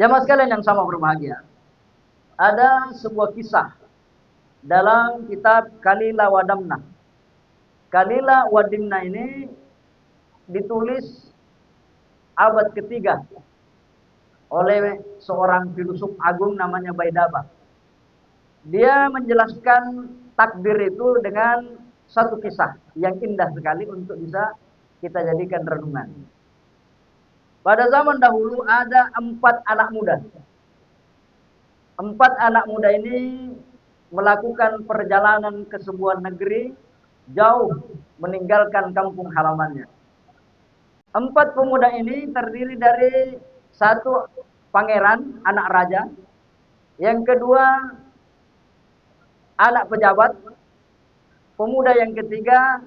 Jamaah sekalian yang sama berbahagia, ada sebuah kisah dalam kitab Kalila Wadamna. Kalila Wadimna ini ditulis abad ketiga oleh seorang filosof agung namanya Baidaba. Dia menjelaskan takdir itu dengan satu kisah yang indah sekali untuk bisa kita jadikan renungan. Pada zaman dahulu ada empat anak muda. Empat anak muda ini melakukan perjalanan ke sebuah negeri jauh meninggalkan kampung halamannya. Empat pemuda ini terdiri dari satu pangeran, anak raja. Yang kedua, anak pejabat. Pemuda yang ketiga,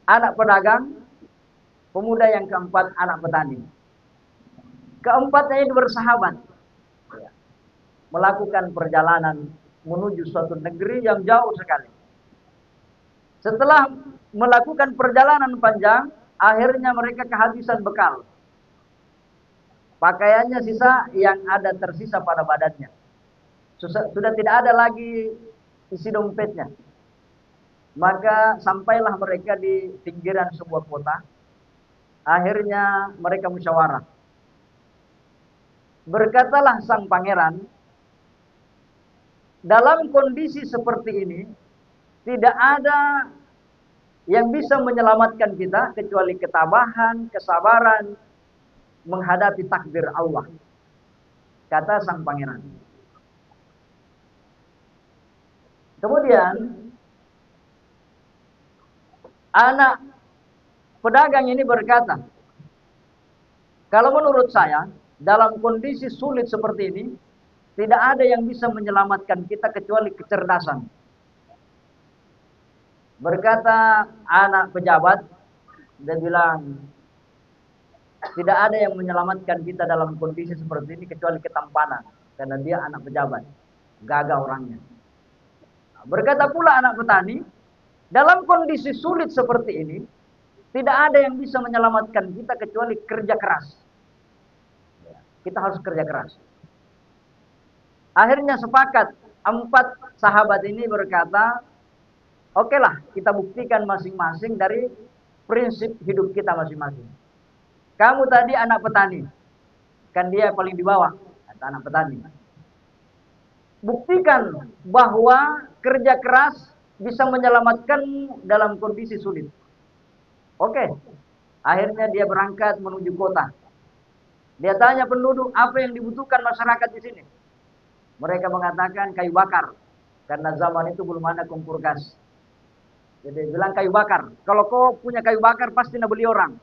anak pedagang. Pemuda yang keempat, anak petani. Keempatnya ini bersahabat, melakukan perjalanan menuju suatu negeri yang jauh sekali. Setelah melakukan perjalanan panjang, akhirnya mereka kehabisan bekal. Pakaiannya sisa, yang ada tersisa pada badannya. Sudah tidak ada lagi isi dompetnya. Maka sampailah mereka di pinggiran sebuah kota. Akhirnya mereka musyawarah. Berkatalah sang pangeran, dalam kondisi seperti ini, tidak ada yang bisa menyelamatkan kita kecuali ketabahan, kesabaran menghadapi takdir Allah. Kata sang pangeran. Kemudian anak pedagang ini berkata, kalau menurut saya, dalam kondisi sulit seperti ini, tidak ada yang bisa menyelamatkan kita kecuali kecerdasan. Berkata anak pejabat, dia bilang, tidak ada yang menyelamatkan kita dalam kondisi seperti ini kecuali ketampanan. Karena dia anak pejabat, gagah orangnya. Berkata pula anak petani, dalam kondisi sulit seperti ini, tidak ada yang bisa menyelamatkan kita kecuali kerja keras. Kita harus kerja keras. Akhirnya sepakat, empat sahabat ini berkata, oke lah, kita buktikan masing-masing dari prinsip hidup kita masing-masing. Kamu tadi anak petani, kan dia paling di bawah, kata anak petani. Buktikan bahwa kerja keras bisa menyelamatkan dalam kondisi sulit. Oke, akhirnya dia berangkat menuju kota. Dia tanya penduduk, apa yang dibutuhkan masyarakat di sini? Mereka mengatakan kayu bakar, karena zaman itu belum ada kompor gas. Jadi bilang kayu bakar. Kalau kau punya kayu bakar, pasti nak beli orang.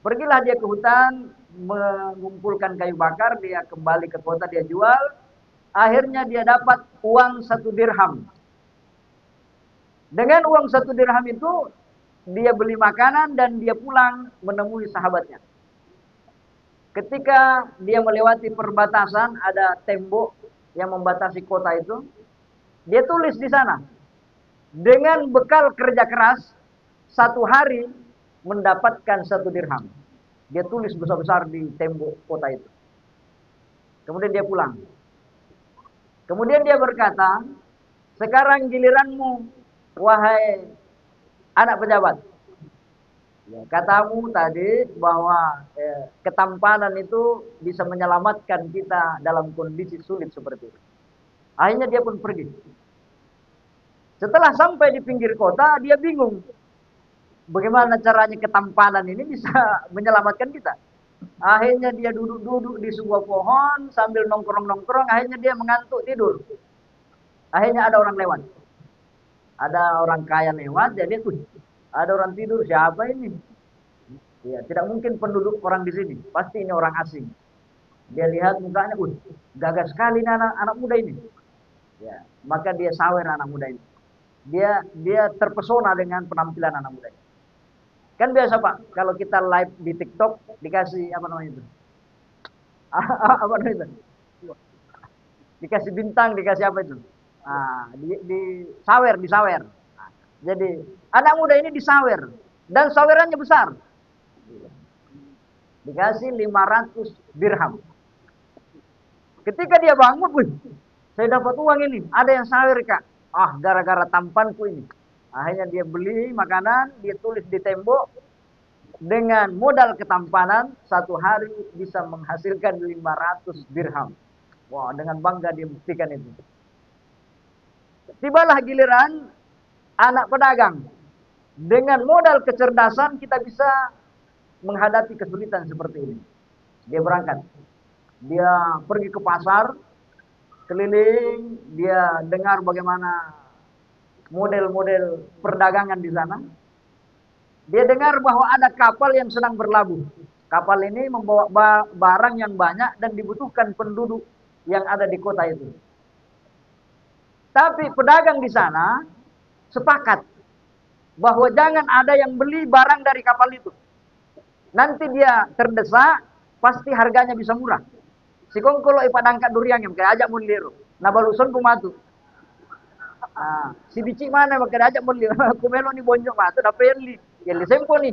Pergilah dia ke hutan, mengumpulkan kayu bakar, dia kembali ke kota, dia jual. Akhirnya dia dapat uang 1 dirham. Dengan uang 1 dirham itu, dia beli makanan dan dia pulang menemui sahabatnya. Ketika dia melewati perbatasan, ada tembok yang membatasi kota itu. Dia tulis di sana, dengan bekal kerja keras, 1 hari mendapatkan 1 dirham. Dia tulis besar-besar di tembok kota itu. Kemudian dia pulang. Kemudian dia berkata, sekarang giliranmu, wahai anak pejabat. Ya, katamu tadi bahwa ketampanan itu bisa menyelamatkan kita dalam kondisi sulit seperti itu. Akhirnya dia pun pergi. Setelah sampai di pinggir kota, dia bingung. Bagaimana caranya ketampanan ini bisa menyelamatkan kita. Akhirnya dia duduk-duduk di sebuah pohon sambil nongkrong-nongkrong. Akhirnya dia mengantuk tidur. Akhirnya ada orang lewat. Ada orang kaya lewat. Jadi ada orang tidur. Siapa ini? Ya, tidak mungkin penduduk orang di sini. Pasti ini orang asing. Dia lihat mukanya, gagah sekali ini anak muda ini. Ya, maka dia sawer anak muda ini. Dia terpesona dengan penampilan anak muda ini. Kan biasa Pak, kalau kita live di TikTok dikasih apa namanya itu? Apa namanya itu? Dikasih bintang, dikasih apa itu? Nah, disawer. Nah, jadi anak muda ini disawer dan sawerannya besar. Dikasih 500 dirham. Ketika dia bangun, wih, saya dapat uang ini. Ada yang sahur, Kak. Ah, gara-gara tampanku ini. Akhirnya dia beli makanan, dia tulis di tembok, dengan modal ketampanan, satu hari bisa menghasilkan 500 dirham. Wah, dengan bangga dia buktikan itu. Tibalah giliran anak pedagang. Dengan modal kecerdasan kita bisa menghadapi kesulitan seperti ini. Dia berangkat. Dia pergi ke pasar, keliling, dia dengar bagaimana model-model perdagangan di sana. Dia dengar bahwa ada kapal yang sedang berlabuh. Kapal ini membawa barang yang banyak dan dibutuhkan penduduk yang ada di kota itu. Tapi pedagang di sana sepakat bahwa jangan ada yang beli barang dari kapal itu. Nanti dia terdesak, pasti harganya bisa murah. Si kongkolo ipadangkat durian yang kayak ajak mundiru. Nah baluson kumatu. Si bici mana maka ajak mundir. Kumelo ni bonjok matu dapat li. Ya li sempo nih.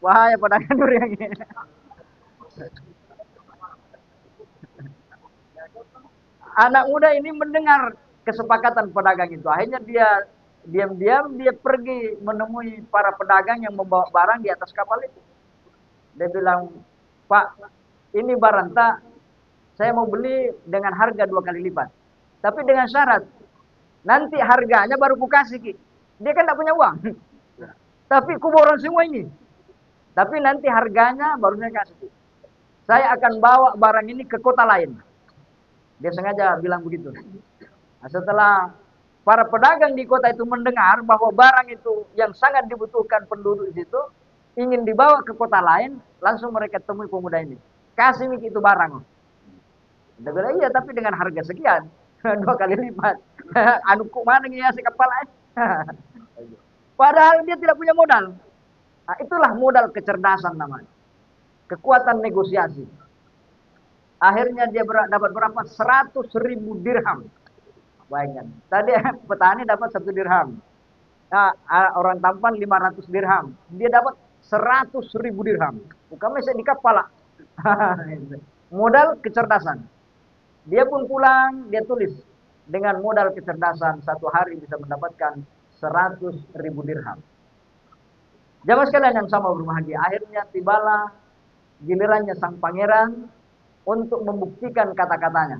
Wahaya pedagang durian ini. Anak muda ini mendengar kesepakatan pedagang itu. Akhirnya dia diam-diam dia pergi menemui para pedagang yang membawa barang di atas kapal itu. Dia bilang, Pak, ini barang tak, saya mau beli dengan harga 2 kali lipat. Tapi dengan syarat, nanti harganya baru ku kasih, Ki. Dia kan tidak punya uang. Tapi kuboran semua ini. Tapi nanti harganya baru saya kasih. Saya akan bawa barang ini ke kota lain. Dia sengaja bilang begitu. Nah, setelah para pedagang di kota itu mendengar bahwa barang itu yang sangat dibutuhkan penduduk di situ, ingin dibawa ke kota lain, langsung mereka temui pemuda ini. Kasih Miki itu barang. Dia bilang, iya tapi dengan harga sekian. 2 kali lipat. Anuku mana ngiasi kapal aja. Padahal dia tidak punya modal. Nah, itulah modal kecerdasan namanya. Kekuatan negosiasi. Akhirnya dia dapat berapa? 100.000 dirham. Bayangkan. Tadi petani dapat 1 dirham. Nah, orang tampan 500 dirham. Dia dapat 100.000 dirham. Bukan bisa di kapal. Modal kecerdasan. Dia pun pulang, dia tulis. Dengan modal kecerdasan, satu hari bisa mendapatkan 100.000 dirham. Jamaah sekalian yang sama berbahagia. Akhirnya tibalah gilirannya sang pangeran untuk membuktikan kata-katanya.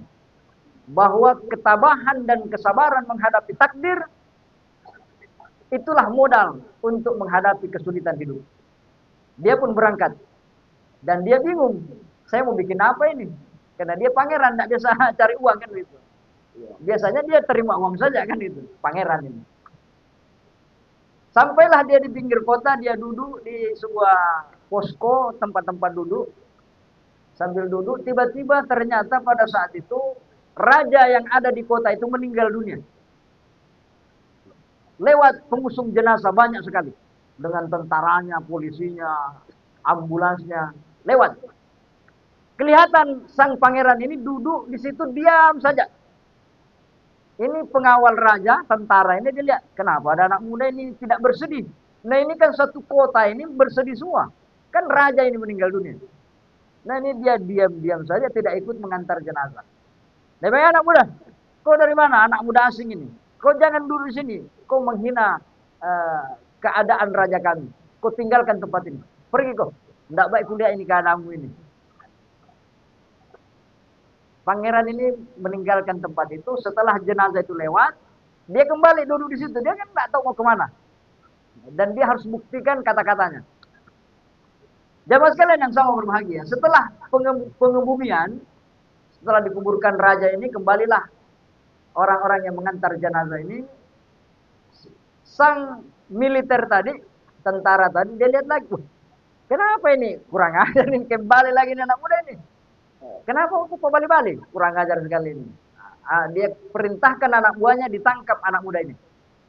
Bahwa ketabahan dan kesabaran menghadapi takdir, itulah modal untuk menghadapi kesulitan hidup. Dia pun berangkat. Dan dia bingung. Saya mau bikin apa ini? Karena dia pangeran, tidak biasa cari uang kan gitu. Biasanya dia terima uang saja kan itu. Pangeran ini. Sampailah dia di pinggir kota, dia duduk di sebuah posko, tempat-tempat duduk. Sambil duduk, tiba-tiba ternyata pada saat itu, raja yang ada di kota itu meninggal dunia. Lewat pengusung jenazah banyak sekali. Dengan tentaranya, polisinya, ambulansnya, lewat. Kelihatan sang pangeran ini duduk di situ diam saja. Ini pengawal raja, tentara ini dilihat. Kenapa ada anak muda ini tidak bersedih? Nah ini kan satu kota ini bersedih semua. Kan raja ini meninggal dunia. Nah ini dia diam-diam saja tidak ikut mengantar jenazah. Nah anak muda, kau dari mana? Anak muda asing ini. Kau jangan duduk di sini. Kau menghina keadaan raja kami. Kau tinggalkan tempat ini. Pergi kau. Tidak baik kuliah ini keadaanmu ini. Pangeran ini meninggalkan tempat itu. Setelah jenazah itu lewat, dia kembali duduk di situ. Dia kan tidak tahu mau kemana. Dan dia harus buktikan kata-katanya. Jamaah sekalian yang sama berbahagia. Setelah pengebumian, setelah dikuburkan raja ini, kembalilah orang-orang yang mengantar jenazah ini. Sang militer tadi, tentara tadi, dia lihat lagi. Kenapa ini? Kurang ajar ini. Kembali lagi ini anak muda ini. Kenapa aku balik-balik? Kurang ajar sekali ini. Dia perintahkan anak buahnya ditangkap anak muda ini.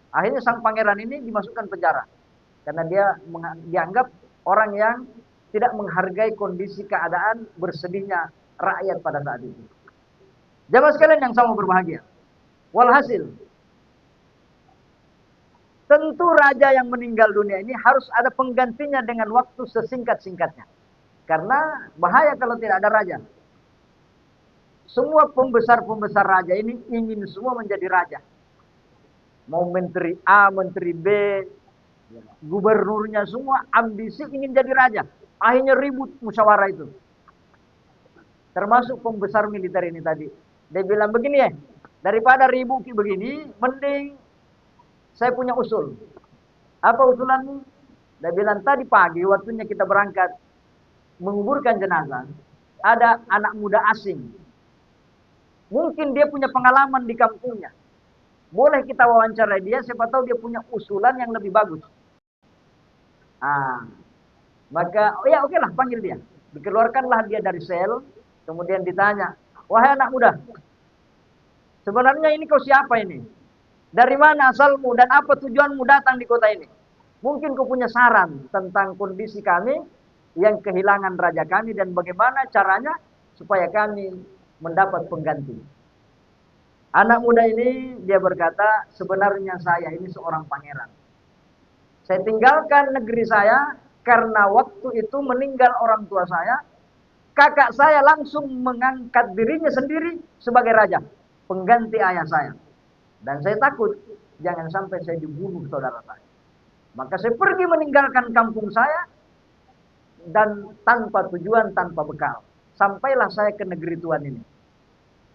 Akhirnya sang pangeran ini dimasukkan penjara. Karena dia dianggap orang yang tidak menghargai kondisi keadaan bersedihnya rakyat pada saat itu. Jamaah sekalian yang sama berbahagia. Walhasil, Tentu raja yang meninggal dunia ini harus ada penggantinya dengan waktu sesingkat-singkatnya. Karena bahaya kalau tidak ada raja. Semua pembesar-pembesar raja ini ingin semua menjadi raja. Mau menteri A, menteri B, gubernurnya semua ambisi ingin jadi raja. Akhirnya ribut musyawarah itu. Termasuk pembesar militer ini tadi. Dia bilang begini ya, daripada ribut begini, mending saya punya usul. Apa usulanmu? Dia bilang tadi pagi waktunya kita berangkat menguburkan jenazah, ada anak muda asing. Mungkin dia punya pengalaman di kampungnya. Boleh kita wawancara dia, siapa tahu dia punya usulan yang lebih bagus. Maka oh ya oke lah, panggil dia. Dikeluarkanlah dia dari sel, kemudian ditanya, wahai anak muda, sebenarnya ini kau siapa ini? Dari mana asalmu dan apa tujuanmu datang di kota ini? Mungkin kau punya saran tentang kondisi kami yang kehilangan raja kami dan bagaimana caranya supaya kami mendapat pengganti. Anak muda ini dia berkata, sebenarnya saya ini seorang pangeran. Saya tinggalkan negeri saya karena waktu itu meninggal orang tua saya. Kakak saya langsung mengangkat dirinya sendiri sebagai raja, pengganti ayah saya. Dan saya takut jangan sampai saya dibunuh saudara saya. Maka saya pergi meninggalkan kampung saya dan tanpa tujuan, tanpa bekal. Sampailah saya ke negeri Tuhan ini.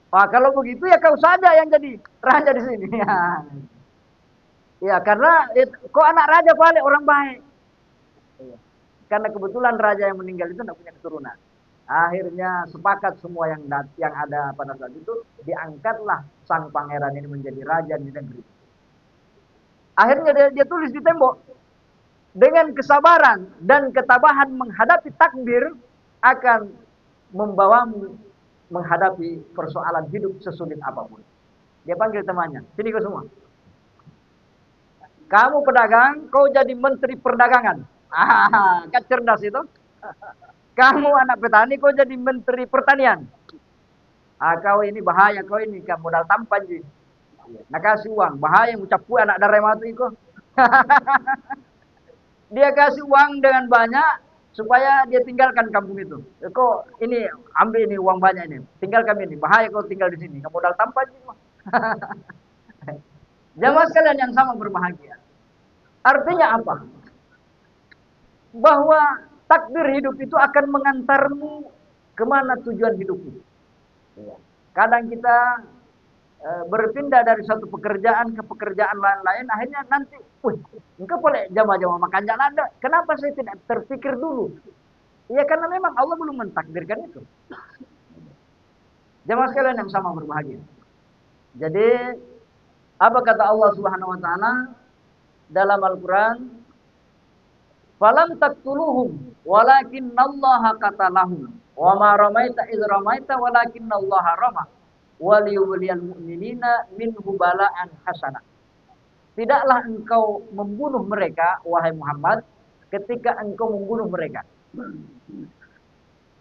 Wah, kalau begitu ya kau saja yang jadi raja di sini. Ya, karena kok anak raja balik orang baik. Karena kebetulan raja yang meninggal itu tidak punya keturunan. Akhirnya sepakat semua yang ada pada saat itu, diangkatlah sang pangeran ini menjadi raja di negeri. Akhirnya dia tulis di tembok, dengan kesabaran dan ketabahan menghadapi takdir akan membawamu menghadapi persoalan hidup sesulit apapun. Dia panggil temannya, sini kau semua. Kamu pedagang, kau jadi menteri perdagangan. Kan cerdas itu. Kamu anak petani, kau jadi menteri pertanian. Kau ini bahaya, kau ini kan modal tampan sih. Nak kasih uang, bahaya ngucap anak darah matu itu. Dia kasih uang dengan banyak supaya dia tinggalkan kampung itu. Kok ini ambil ini uang banyak ini, tinggalkan ini. Bahaya kau tinggal di sini, kamu modal tampan sih. Jamaah sekalian yang sama berbahagia. Artinya apa? Bahwa takdir hidup itu akan mengantarmu kemana tujuan hidupmu. Kadang kita berpindah dari satu pekerjaan ke pekerjaan lain-lain, akhirnya nanti, engkau boleh jamaah-jamaah makan jalan ada. Kenapa saya tidak terpikir dulu? Ya karena memang Allah belum mentakdirkan itu. Jamaah sekalian yang sama berbahagia. Jadi apa kata Allah Subhanahu wa taala dalam Al-Qur'an? Falam taqtuluhum walakinallaha qatalahum wa ma ramaita idz ramaita walakinallaha rama waliyubliyal mu'minina minhu bala'an hasanah. Tidaklah engkau membunuh mereka wahai Muhammad ketika engkau membunuh mereka.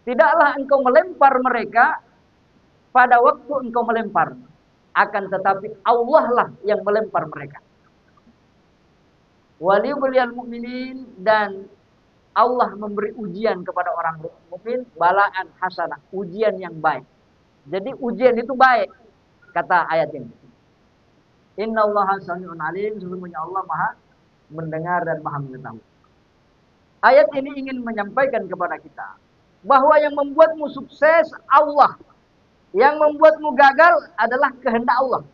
Tidaklah engkau melempar mereka pada waktu engkau melempar, akan tetapi Allah lah yang melempar mereka. Waliyubliyal mu'minin, dan Allah memberi ujian kepada orang mukmin balaan hasanah, ujian yang baik. Jadi ujian itu baik, kata ayat ini. Innallaha sami'un alim, sesungguhnya Allah Maha mendengar dan Maha mengetahui. Ayat ini ingin menyampaikan kepada kita bahwa yang membuatmu sukses Allah, yang membuatmu gagal adalah kehendak Allah.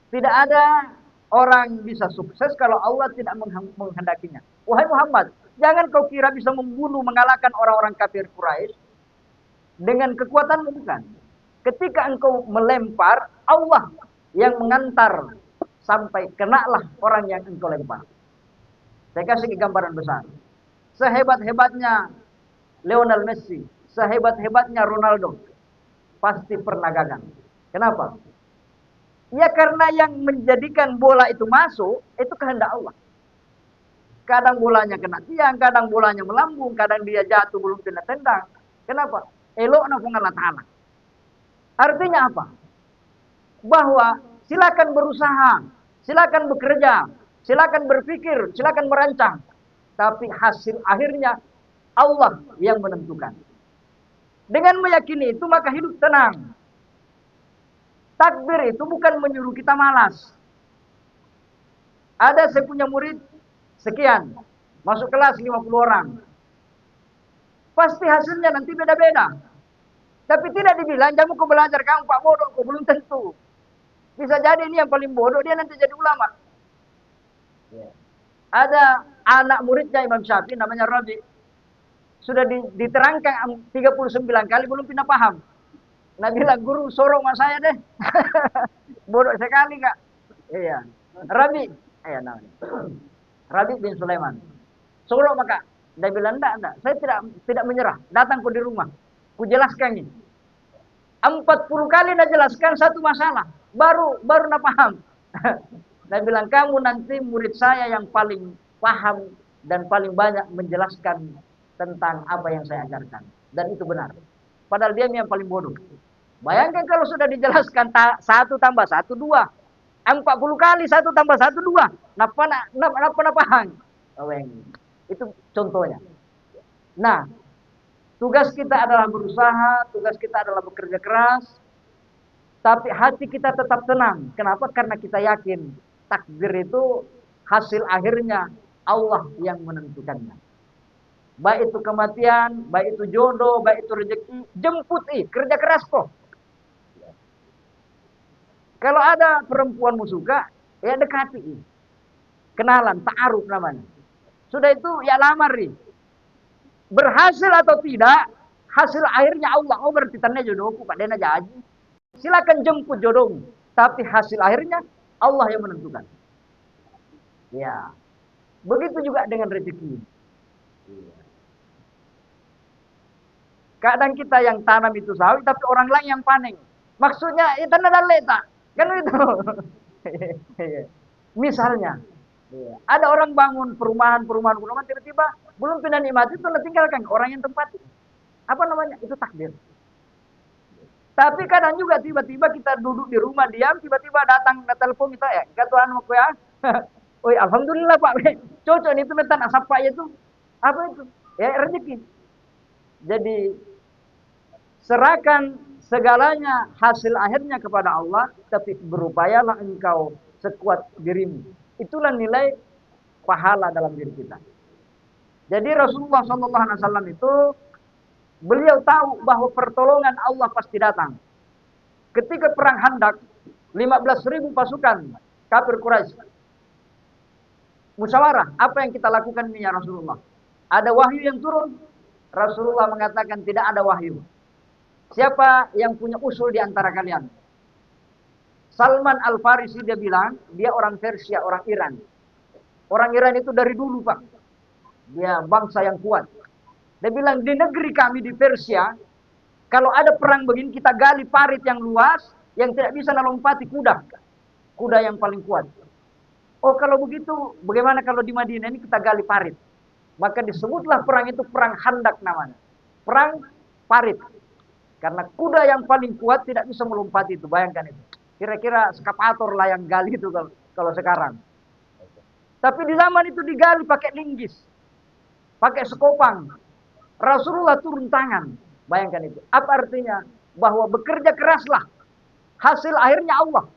Tidak ada orang bisa sukses kalau Allah tidak menghendakinya. Wahai Muhammad, jangan kau kira bisa membunuh, mengalahkan orang-orang kafir Quraisy dengan kekuatanmu, bukan. Ketika engkau melempar, Allah yang mengantar sampai kenalah orang yang engkau lempar. Saya kasih gambaran besar. Sehebat-hebatnya Lionel Messi, sehebat-hebatnya Ronaldo, pasti pernah gagal. Kenapa? Ya karena yang menjadikan bola itu masuk, itu kehendak Allah. Kadang bolanya kena tiang, kadang bolanya melambung, kadang dia jatuh belum kena tendang. Kenapa? Elokna Allah Ta'ala. Artinya apa? Bahwa silakan berusaha, silakan bekerja, Silakan berpikir, silakan merancang. Tapi hasil akhirnya Allah yang menentukan. Dengan meyakini itu maka hidup tenang. Takbir itu bukan menyuruh kita malas. Ada saya punya murid sekian, masuk kelas 50 orang. Pasti hasilnya nanti beda-beda. Tapi tidak dibilang, jangan kau belajar, kamu Pak bodoh, kau belum tentu. Bisa jadi ini yang paling bodoh, dia nanti jadi ulama. Ada anak muridnya Imam Syafi'i, namanya Rabi. Sudah diterangkan 39 kali, belum pindah paham. Nah bilang, guru sorong sama saya deh. Bodoh sekali kak. Iya. Rabi, namanya. Rabi bin Sulaiman. Sorong maka. Dia bilang, enggak. Saya tidak menyerah. Datang ku di rumah. Ku jelaskan ini. 40 kali dia jelaskan satu masalah. Baru nak paham. Dia bilang, kamu nanti murid saya yang paling paham dan paling banyak menjelaskan tentang apa yang saya ajarkan. Dan itu benar. Padahal dia yang paling bodoh. Bayangkan kalau sudah dijelaskan 1 tambah 1, 2. 40 kali 1 tambah 1, 2. Napa paham? Itu contohnya. Nah, tugas kita adalah berusaha, tugas kita adalah bekerja keras. Tapi hati kita tetap tenang. Kenapa? Karena kita yakin takdir itu hasil akhirnya Allah yang menentukannya. Baik itu kematian, baik itu jodoh, baik itu rezeki, jemput kerja keras kok. Kalau ada perempuanmu suka, ya dekati. Kenalan, ta'aruf namanya. Sudah itu ya lamar. Berhasil atau tidak, hasil akhirnya Allah. Oh berarti tanda jodohku, Pak Dena jadi. Silakan jemput jodohmu. Tapi hasil akhirnya Allah yang menentukan. Ya. Begitu juga dengan rezeki. Kadang kita yang tanam itu sawit, tapi orang lain yang panen. Maksudnya, itu ada letak. Kan itu. Misalnya, ada orang bangun perumahan, tiba-tiba belum pindah nikmati itu tinggalkan orang yang tempati. Apa namanya? Itu takdir. Tapi kadang juga tiba-tiba kita duduk di rumah diam, tiba-tiba datang telepon kita Tuhan mau ya. Oh, alhamdulillah Pak. Cocok itu metan asap Pak itu. Apa itu? Ya rezeki. Jadi serahkan segalanya hasil akhirnya kepada Allah, tapi berupayalah engkau sekuat dirimu. Itulah nilai pahala dalam diri kita. Jadi Rasulullah SAW itu beliau tahu bahwa pertolongan Allah pasti datang. Ketika perang Khandaq, 15.000 pasukan kafir Quraisy musyawarah, apa yang kita lakukan ini ya Rasulullah? Ada wahyu yang turun? Rasulullah mengatakan tidak ada wahyu. Siapa yang punya usul di antara kalian? Salman Al-Farisi dia bilang, dia orang Persia, orang Iran. Orang Iran itu dari dulu Pak. Dia bangsa yang kuat. Dia bilang, di negeri kami di Persia, kalau ada perang begini kita gali parit yang luas, yang tidak bisa melompati kuda. Kuda yang paling kuat. Oh kalau begitu, bagaimana kalau di Madinah ini kita gali parit? Maka disebutlah perang itu perang Khandaq namanya. Perang parit. Karena kuda yang paling kuat tidak bisa melompati itu. Bayangkan itu. Kira-kira eskapator lah yang gali itu kalau sekarang. Tapi di zaman itu digali pakai linggis. Pakai sekopang. Rasulullah turun tangan. Bayangkan itu. Apa artinya? Bahwa bekerja keraslah. Hasil akhirnya Allah.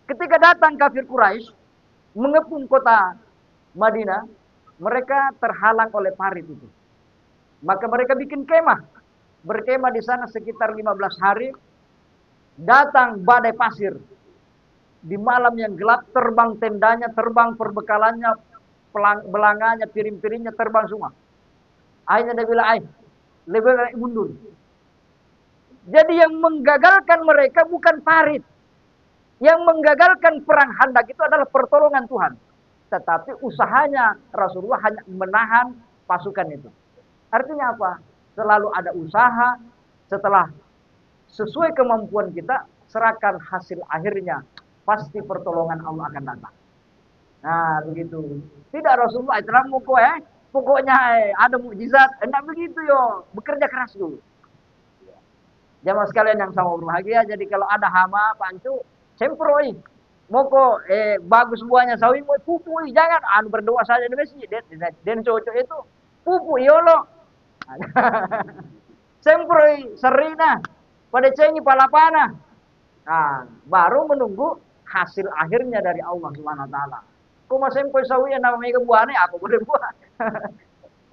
Ketika datang kafir Quraisy mengepung kota Madinah, mereka terhalang oleh parit itu. Maka mereka bikin kemah. Berkemah di sana sekitar 15 hari. Datang badai pasir. Di malam yang gelap terbang tendanya, terbang perbekalannya, belanganya, piring-piringnya terbang semua. Akhirnya dia bilang, lebih baik mundur. Jadi yang menggagalkan mereka bukan parit. Yang menggagalkan perang Khandaq itu adalah pertolongan Tuhan. Tetapi usahanya Rasulullah hanya menahan pasukan itu. Artinya apa? Selalu ada usaha, setelah sesuai kemampuan kita, serahkan hasil akhirnya. Pasti pertolongan Allah akan datang. Nah begitu. Tidak Rasulullah, pokoknya ada mukjizat. Enggak begitu yo. Bekerja keras dulu. Jamaah sekalian yang sama berbahagia. Jadi kalau ada hama, pancu, semproi. Moko bagus buahnya sawi mo pupui jangan anu berdoa saja di masjid den cocok itu pupu iolo semproi serina pada cengi palapana. Nah, baru menunggu hasil akhirnya dari Allah Subhanahu wa taala. Kok masem ko sawi na may buahnya aku boleh buah.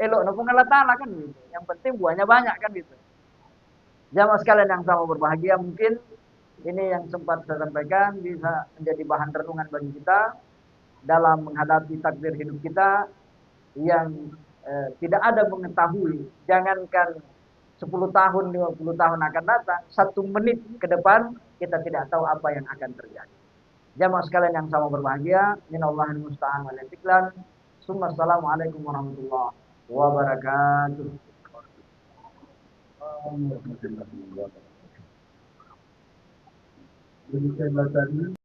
Elok na pun Allah taala kan gitu. Yang penting buahnya banyak kan gitu. Jamaah sekalian yang sama berbahagia, mungkin ini yang sempat saya sampaikan bisa menjadi bahan renungan bagi kita dalam menghadapi takdir hidup kita yang tidak ada mengetahui, jangankan 10 tahun, 50 tahun akan datang, 1 menit ke depan kita tidak tahu apa yang akan terjadi. Jamaah sekalian yang sama berbahagia, minallahil musta'an wal istiqlal. Assalamualaikum warahmatullahi wabarakatuh. Demikianlah tadi